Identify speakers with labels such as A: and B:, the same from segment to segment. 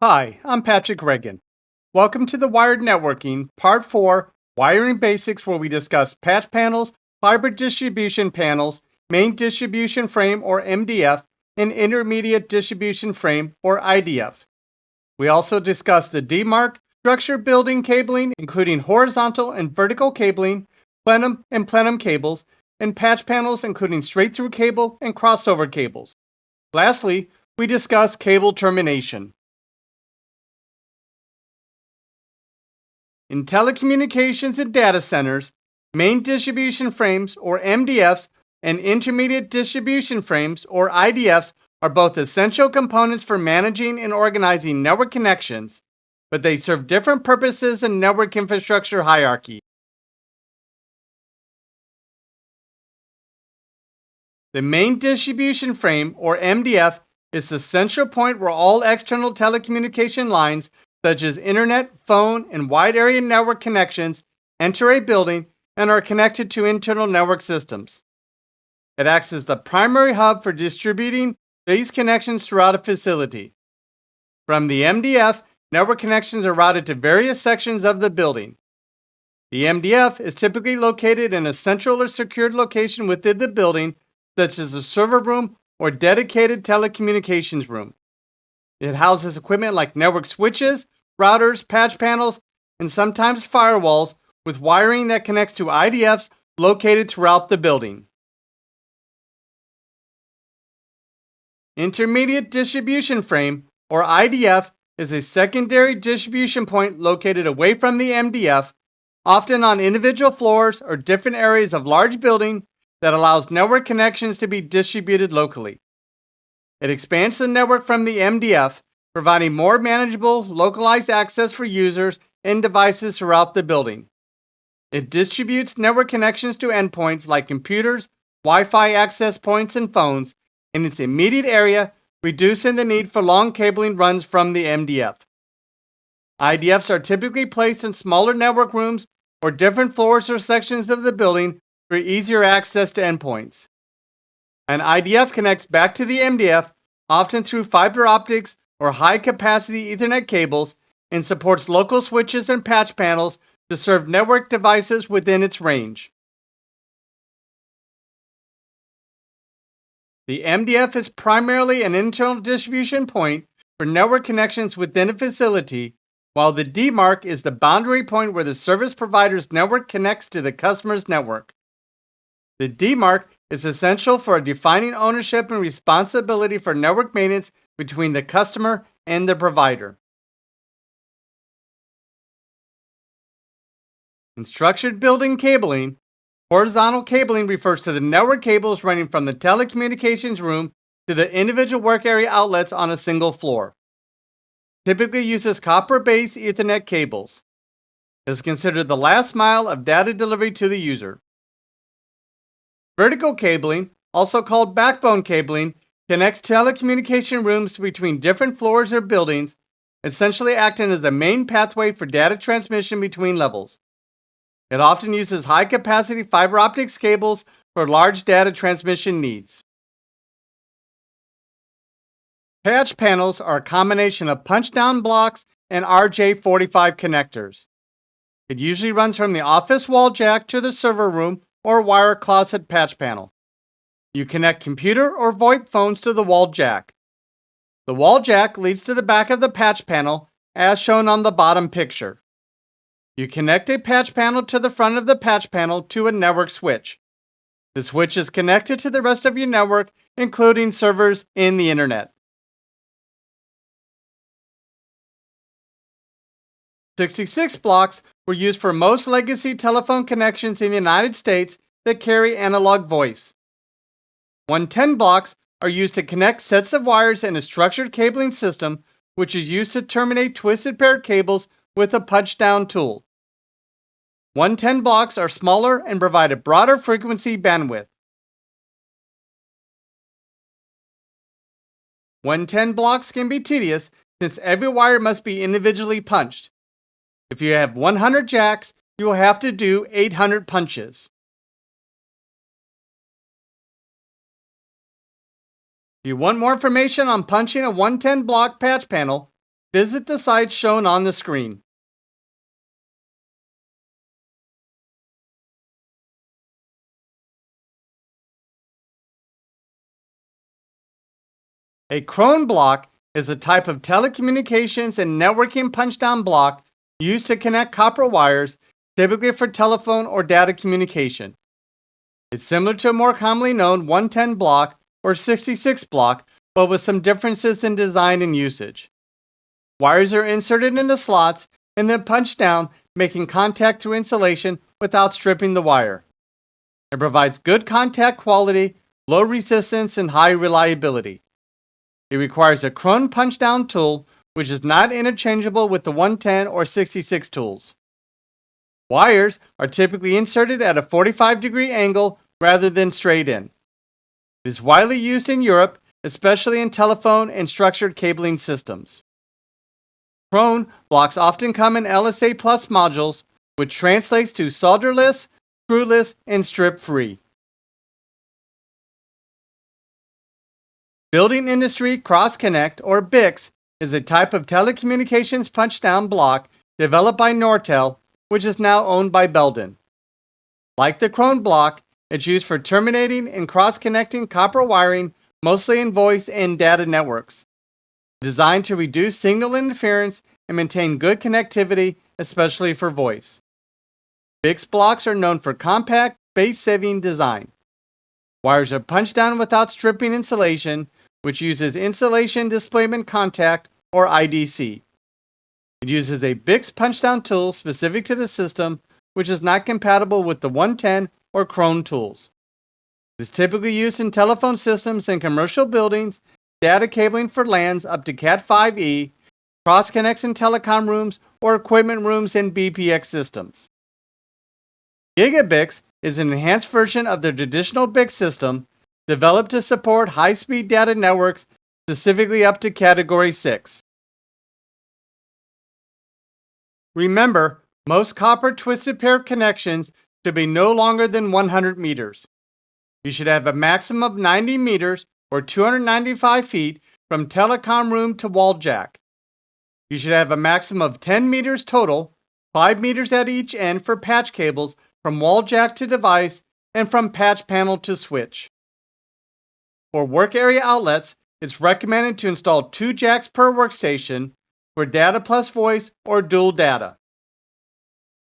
A: Hi, I'm Patrick Reagan. Welcome to the Wired Networking, Part 4, Wiring Basics, where we discuss patch panels, fiber distribution panels, main distribution frame or MDF, and intermediate distribution frame or IDF. We also discuss the demarc, structure building cabling, including horizontal and vertical cabling, plenum and plenum cables, and patch panels, including straight-through cable and crossover cables. Lastly, we discuss cable termination. In telecommunications and data centers, main distribution frames, or MDFs, and intermediate distribution frames, or IDFs, are both essential components for managing and organizing network connections, but they serve different purposes in network infrastructure hierarchy. The main distribution frame, or MDF, is the central point where all external telecommunication lines, such as internet, phone, and wide area network connections, enter a building and are connected to internal network systems. It acts as the primary hub for distributing these connections throughout a facility. From the MDF, network connections are routed to various sections of the building. The MDF is typically located in a central or secured location within the building, such as a server room or dedicated telecommunications room. It houses equipment like network switches, routers, patch panels, and sometimes firewalls with wiring that connects to IDFs located throughout the building. Intermediate distribution frame, or IDF, is a secondary distribution point located away from the MDF, often on individual floors or different areas of large building that allows network connections to be distributed locally. It expands the network from the MDF, providing more manageable, localized access for users and devices throughout the building. It distributes network connections to endpoints like computers, Wi-Fi access points, and phones in its immediate area, reducing the need for long cabling runs from the MDF. IDFs are typically placed in smaller network rooms or different floors or sections of the building for easier access to endpoints. An IDF connects back to the MDF, often through fiber optics or high-capacity Ethernet cables, and supports local switches and patch panels to serve network devices within its range. The MDF is primarily an internal distribution point for network connections within a facility, while the demarc is the boundary point where the service provider's network connects to the customer's network. The demarc is essential for defining ownership and responsibility for network maintenance between the customer and the provider. In structured building cabling, horizontal cabling refers to the network cables running from the telecommunications room to the individual work area outlets on a single floor. Typically uses copper-based Ethernet cables. It is considered the last mile of data delivery to the user. Vertical cabling, also called backbone cabling, connects telecommunication rooms between different floors or buildings, essentially acting as the main pathway for data transmission between levels. It often uses high-capacity fiber optics cables for large data transmission needs. Patch panels are a combination of punch-down blocks and RJ45 connectors. It usually runs from the office wall jack to the server room or wire closet patch panel. You connect computer or VoIP phones to the wall jack. The wall jack leads to the back of the patch panel, as shown on the bottom picture. You connect a patch panel to the front of the patch panel to a network switch. The switch is connected to the rest of your network, including servers and the internet. 66 blocks were used for most legacy telephone connections in the United States that carry analog voice. 110 blocks are used to connect sets of wires in a structured cabling system, which is used to terminate twisted paired cables with a punch-down tool. 110 blocks are smaller and provide a broader frequency bandwidth. 110 blocks can be tedious since every wire must be individually punched. If you have 100 jacks, you will have to do 800 punches. If you want more information on punching a 110 block patch panel, visit the sites shown on the screen. A Krone block is a type of telecommunications and networking punch-down block used to connect copper wires, typically for telephone or data communication. It's similar to a more commonly known 110 block or 66 block, but with some differences in design and usage. Wires are inserted into slots and then punched down, making contact through insulation without stripping the wire. It provides good contact quality, low resistance, and high reliability. It requires a Krone punch-down tool, which is not interchangeable with the 110 or 66 tools. Wires are typically inserted at a 45-degree angle rather than straight in. It is widely used in Europe, especially in telephone and structured cabling systems. Krone blocks often come in LSA Plus modules, which translates to solderless, screwless, and strip-free. Building Industry Cross Connect, or BICS, is a type of telecommunications punch-down block developed by Nortel, which is now owned by Belden. Like the Krone block, it's used for terminating and cross-connecting copper wiring, mostly in voice and data networks. Designed to reduce signal interference and maintain good connectivity, especially for voice. BICS blocks are known for compact, space-saving design. Wires are punched down without stripping insulation, which uses insulation displacement contact, or IDC. It uses a BICS punch-down tool specific to the system, which is not compatible with the 110 or Krone tools. It is typically used in telephone systems in commercial buildings, data cabling for LANs up to Cat5e, cross-connects in telecom rooms, or equipment rooms in BPX systems. GigaBICS is an enhanced version of the traditional BICS system, developed to support high-speed data networks, specifically up to Category 6. Remember, most copper twisted pair connections should be no longer than 100 meters. You should have a maximum of 90 meters or 295 feet from telecom room to wall jack. You should have a maximum of 10 meters total, 5 meters at each end for patch cables from wall jack to device and from patch panel to switch. For work area outlets, it's recommended to install 2 jacks per workstation for data plus voice or dual data.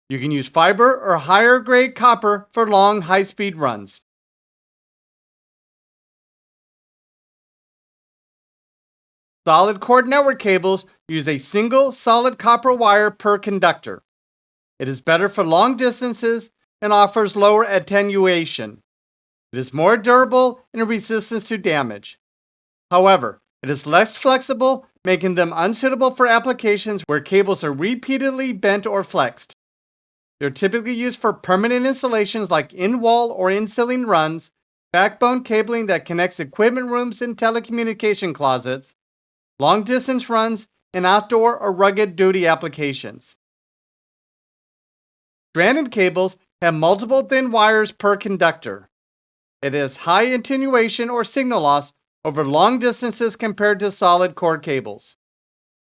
A: You can use fiber or higher grade copper for long high-speed runs. Solid cord network cables use a single solid copper wire per conductor. It is better for long distances and offers lower attenuation. It is more durable and resistant to damage. However, it is less flexible, making them unsuitable for applications where cables are repeatedly bent or flexed. They're typically used for permanent installations like in-wall or in-ceiling runs, backbone cabling that connects equipment rooms and telecommunication closets, long-distance runs, and outdoor or rugged duty applications. Stranded cables have multiple thin wires per conductor. It has high attenuation or signal loss over long distances compared to solid cord cables.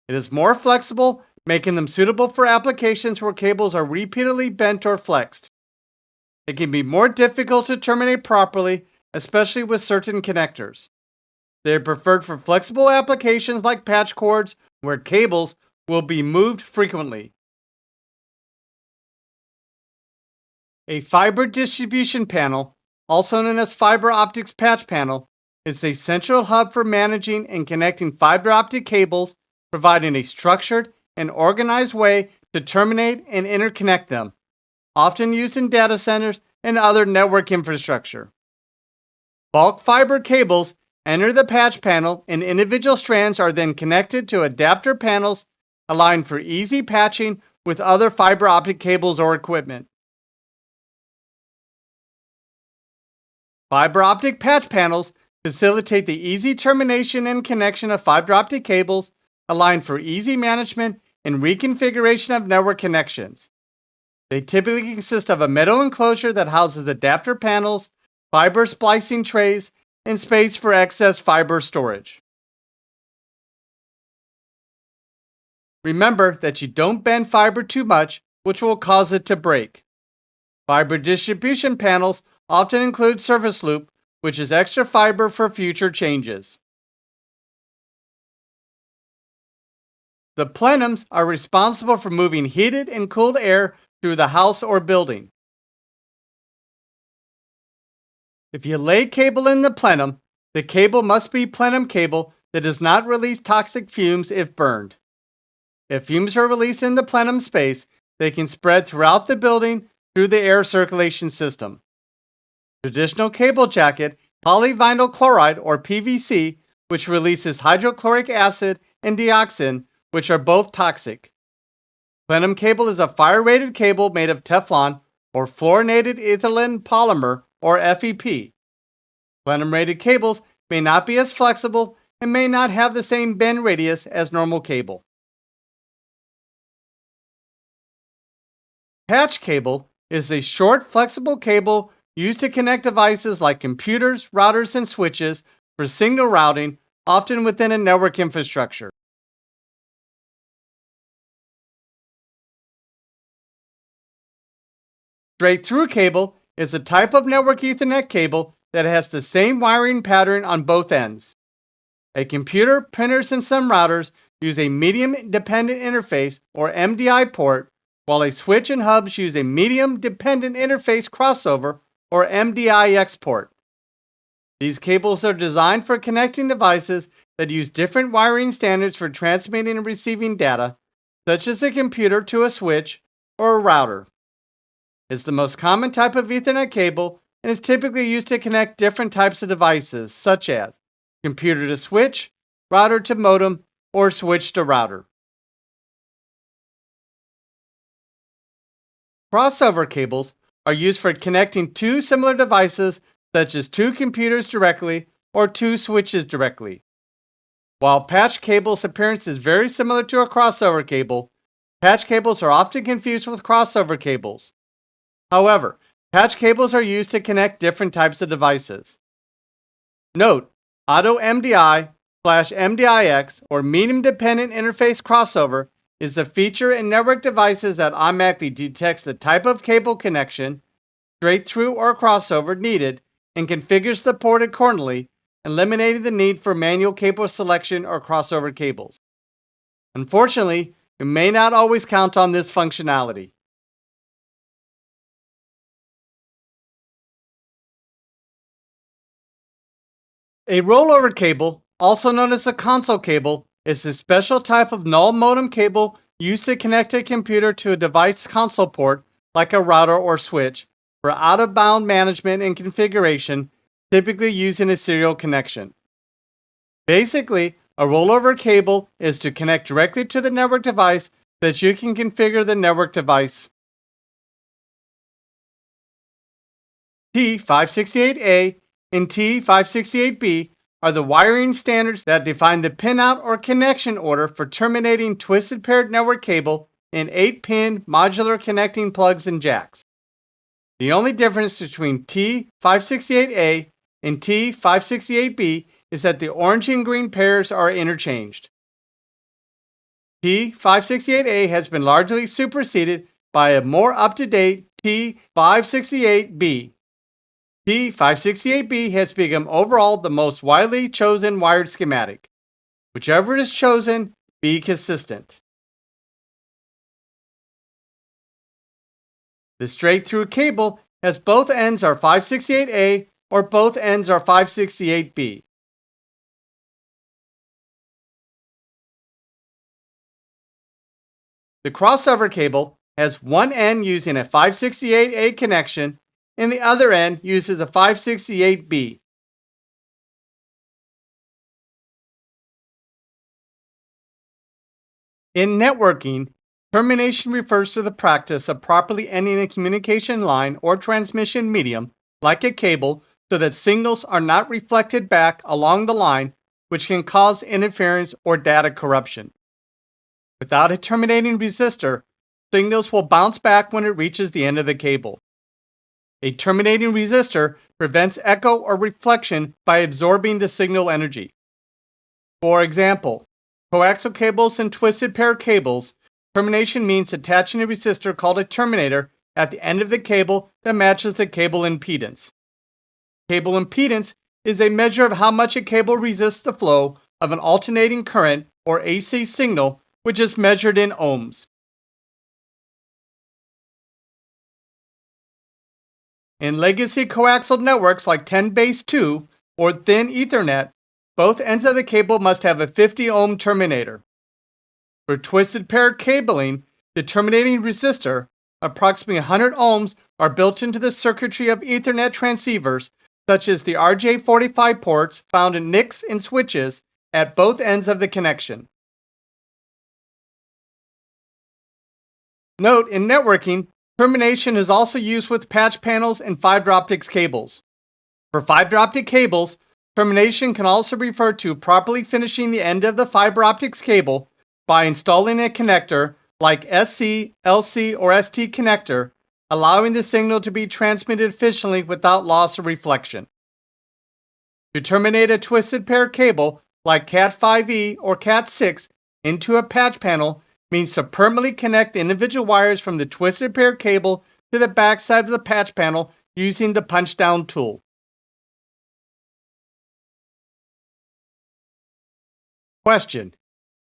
A: It is more flexible, making them suitable for applications where cables are repeatedly bent or flexed. It can be more difficult to terminate properly, especially with certain connectors. They are preferred for flexible applications like patch cords, where cables will be moved frequently. A fiber distribution panel, also known as fiber optics patch panel, is a central hub for managing and connecting fiber optic cables, providing a structured and organized way to terminate and interconnect them, often used in data centers and other network infrastructure. Bulk fiber cables enter the patch panel and individual strands are then connected to adapter panels, allowing for easy patching with other fiber optic cables or equipment. Fiber optic patch panels facilitate the easy termination and connection of fiber optic cables, allowing for easy management and reconfiguration of network connections. They typically consist of a metal enclosure that houses adapter panels, fiber splicing trays, and space for excess fiber storage. Remember that you don't bend fiber too much, which will cause it to break. Fiber distribution panels often include surface loop, which is extra fiber for future changes. The plenums are responsible for moving heated and cooled air through the house or building. If you lay cable in the plenum, the cable must be plenum cable that does not release toxic fumes if burned. If fumes are released in the plenum space, they can spread throughout the building through the air circulation system. Traditional cable jacket, polyvinyl chloride or PVC, which releases hydrochloric acid and dioxin, which are both toxic. Plenum cable is a fire-rated cable made of Teflon or fluorinated ethylene polymer or FEP. Plenum-rated cables may not be as flexible and may not have the same bend radius as normal cable. Patch cable is a short, flexible cable used to connect devices like computers, routers, and switches for signal routing, often within a network infrastructure. Straight-through cable is a type of network Ethernet cable that has the same wiring pattern on both ends. A computer, printers, and some routers use a medium dependent interface or MDI port, while a switch and hubs use a medium dependent interface crossover or MDIX port. These cables are designed for connecting devices that use different wiring standards for transmitting and receiving data, such as a computer to a switch or a router. It's the most common type of Ethernet cable and is typically used to connect different types of devices, such as computer to switch, router to modem, or switch to router. Crossover cables are used for connecting two similar devices, such as two computers directly or two switches directly. While patch cable's appearance is very similar to a crossover cable, patch cables are often confused with crossover cables. However, patch cables are used to connect different types of devices. Note, auto-MDI/MDIX or medium dependent interface crossover is the feature in network devices that automatically detects the type of cable connection, straight through or crossover needed, and configures the port accordingly, eliminating the need for manual cable selection or crossover cables. Unfortunately, you may not always count on this functionality. A rollover cable, also known as a console cable, is a special type of null modem cable used to connect a computer to a device console port like a router or switch for out-of-band management and configuration, typically using a serial connection. Basically, a rollover cable is to connect directly to the network device so that you can configure the network device. T568A and T568B are the wiring standards that define the pinout or connection order for terminating twisted paired network cable in 8-pin modular connecting plugs and jacks. The only difference between T568A and T568B is that the orange and green pairs are interchanged. T568A has been largely superseded by a more up-to-date T568B. T568B has become overall the most widely chosen wired schematic. Whichever is chosen, be consistent. The straight-through cable has both ends are 568A or both ends are 568B. The crossover cable has one end using a 568A connection and the other end uses a 568B. In networking, termination refers to the practice of properly ending a communication line or transmission medium, like a cable, so that signals are not reflected back along the line, which can cause interference or data corruption. Without a terminating resistor, signals will bounce back when it reaches the end of the cable. A terminating resistor prevents echo or reflection by absorbing the signal energy. For example, Coaxial cables and twisted pair cables, termination means attaching a resistor called a terminator at the end of the cable that matches the cable impedance. Cable impedance is a measure of how much a cable resists the flow of an alternating current or AC signal, which is measured in ohms. In legacy coaxial networks like 10-base-2 or thin Ethernet, both ends of the cable must have a 50 ohm terminator. For twisted pair cabling, the terminating resistor, approximately 100 ohms, are built into the circuitry of Ethernet transceivers, such as the RJ45 ports found in NICs and switches at both ends of the connection. Note, in networking, termination is also used with patch panels and fiber optics cables. For fiber optic cables, termination can also refer to properly finishing the end of the fiber optics cable by installing a connector like SC, LC, or ST connector, allowing the signal to be transmitted efficiently without loss or reflection. To terminate a twisted pair cable like Cat5e or Cat6 into a patch panel means to permanently connect the individual wires from the twisted pair cable to the backside of the patch panel using the punch-down tool. Question: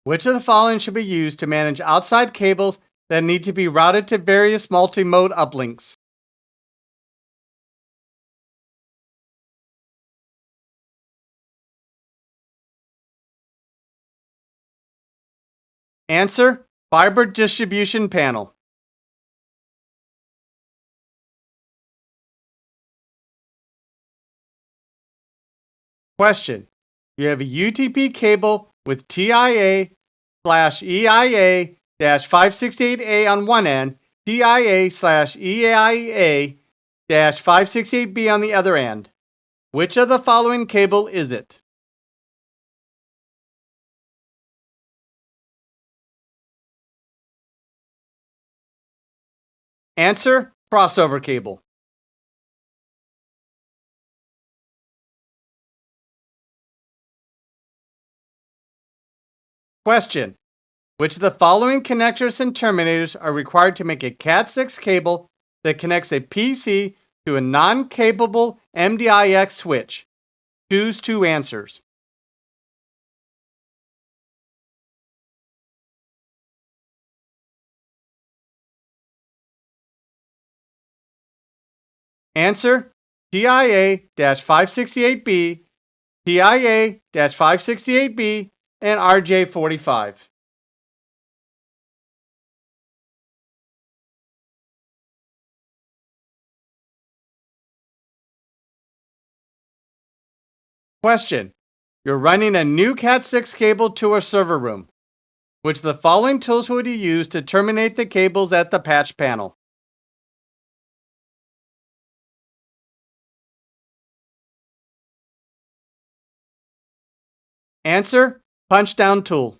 A: which of the following should be used to manage outside cables that need to be routed to various multi-mode uplinks? Answer: fiber distribution panel. Question: you have a UTP cable with TIA/EIA-568A on one end, TIA/EIA-568B on the other end. Which of the following cable is it? Answer: crossover cable. Question: which of the following connectors and terminators are required to make a Cat6 cable that connects a PC to a non-capable MDIX switch? Choose two answers. Answer: TIA-568B, TIA-568B, and RJ45. Question: you're running a new Cat6 cable to a server room. Which of the following tools would you use to terminate the cables at the patch panel? Answer: punch down tool.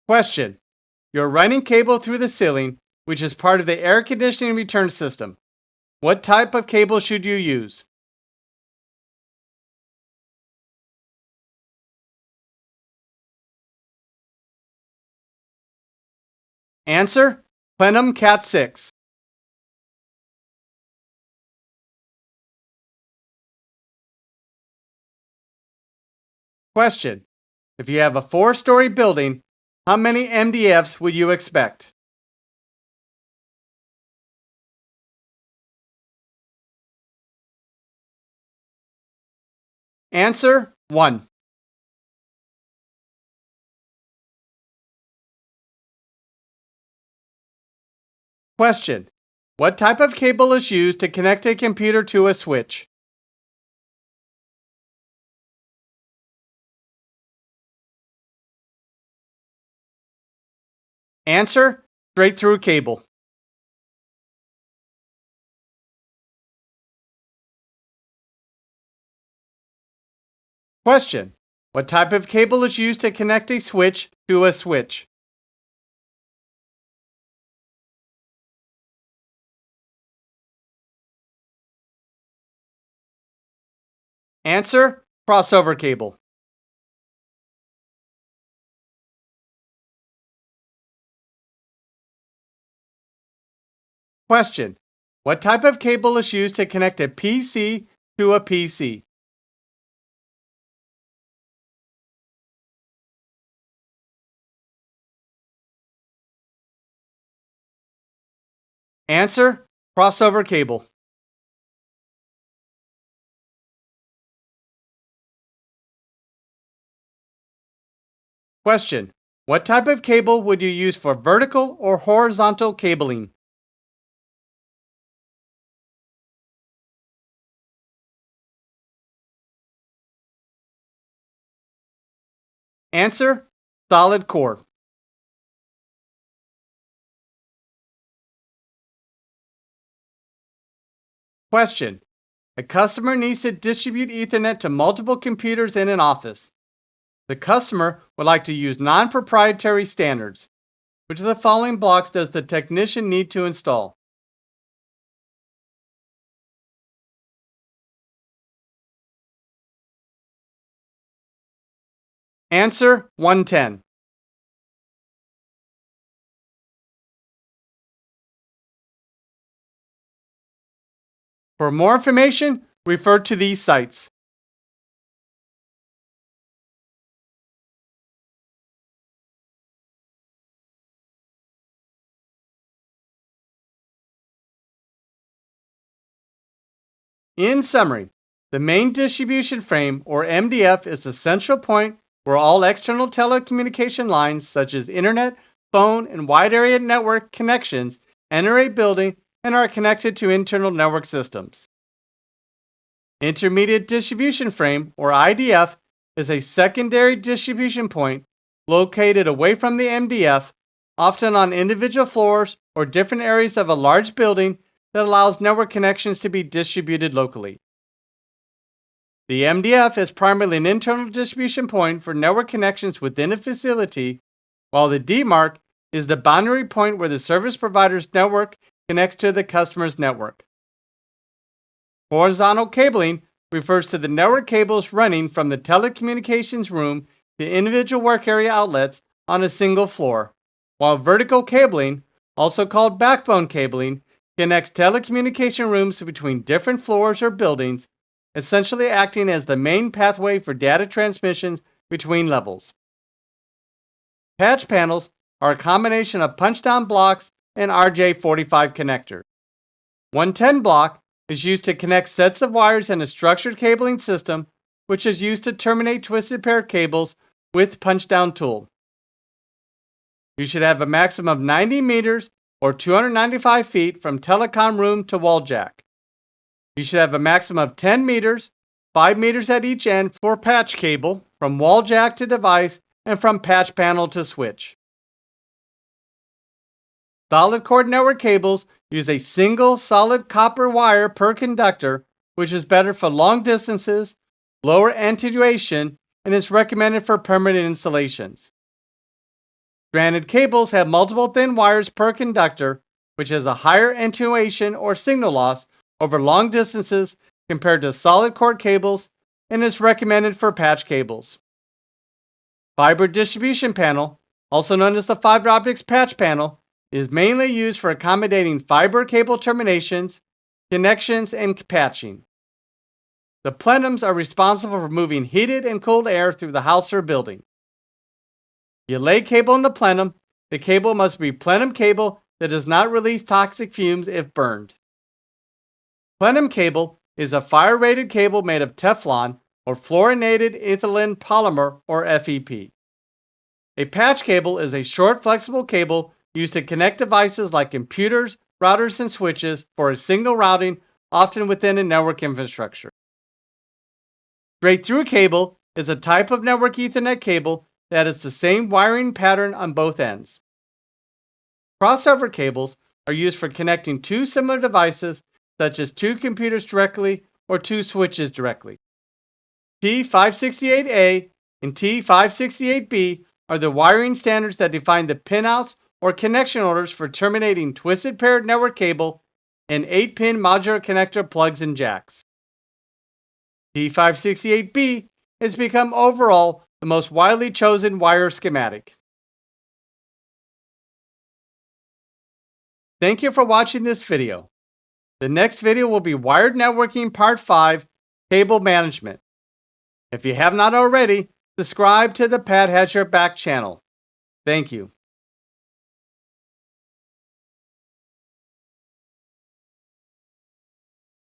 A: Question: you're running cable through the ceiling, which is part of the air conditioning return system. What type of cable should you use? Answer: plenum Cat6. Question: if you have a 4-story building, how many MDFs would you expect? Answer: 1. Question: what type of cable is used to connect a computer to a switch? Answer: straight through cable. Question: what type of cable is used to connect a switch to a switch? Answer: crossover cable. Question: what type of cable is used to connect a PC to a PC? Answer: crossover cable. Question: what type of cable would you use for vertical or horizontal cabling? Answer: solid core. Question: a customer needs to distribute Ethernet to multiple computers in an office. The customer would like to use non-proprietary standards. Which of the following blocks does the technician need to install? Answer: 110. For more information, refer to these sites. In summary, the main distribution frame, or MDF, is the central point where all external telecommunication lines, such as internet, phone, and wide area network connections, enter a building and are connected to internal network systems. Intermediate distribution frame, or IDF, is a secondary distribution point located away from the MDF, often on individual floors or different areas of a large building that allows network connections to be distributed locally. The MDF is primarily an internal distribution point for network connections within a facility, while the demarc is the boundary point where the service provider's network connects to the customer's network. Horizontal cabling refers to the network cables running from the telecommunications room to individual work area outlets on a single floor, while vertical cabling, also called backbone cabling, connects telecommunication rooms between different floors or buildings, essentially acting as the main pathway for data transmissions between levels. Patch panels are a combination of punch-down blocks and RJ45 connectors. 110 block is used to connect sets of wires in a structured cabling system, which is used to terminate twisted pair cables with punch-down tool. You should have a maximum of 90 meters or 295 feet from telecom room to wall jack. You should have a maximum of 10 meters, 5 meters at each end for patch cable, from wall jack to device, and from patch panel to switch. Solid core network cables use a single solid copper wire per conductor, which is better for long distances, lower attenuation, and is recommended for permanent installations. Stranded cables have multiple thin wires per conductor, which has a higher attenuation or signal loss over long distances compared to solid core cables, and is recommended for patch cables. Fiber distribution panel, also known as the fiber optics patch panel, is mainly used for accommodating fiber cable terminations, connections, and patching. The plenums are responsible for moving heated and cold air through the house or building. You lay cable in the plenum, the cable must be plenum cable that does not release toxic fumes if burned. Plenum cable is a fire-rated cable made of Teflon or fluorinated ethylene polymer, or FEP. A patch cable is a short, flexible cable used to connect devices like computers, routers, and switches for a signal routing, often within a network infrastructure. Straight-through cable is a type of network Ethernet cable that has the same wiring pattern on both ends. Crossover cables are used for connecting two similar devices, such as two computers directly or two switches directly. T568A and T568B are the wiring standards that define the pinouts or connection orders for terminating twisted paired network cable and 8-pin modular connector plugs and jacks. T568B has become overall the most widely chosen wire schematic. Thank you for watching this video. The next video will be Wired Networking Part 5, Cable Management. If you have not already, subscribe to the Pat Has Your Back channel. Thank you.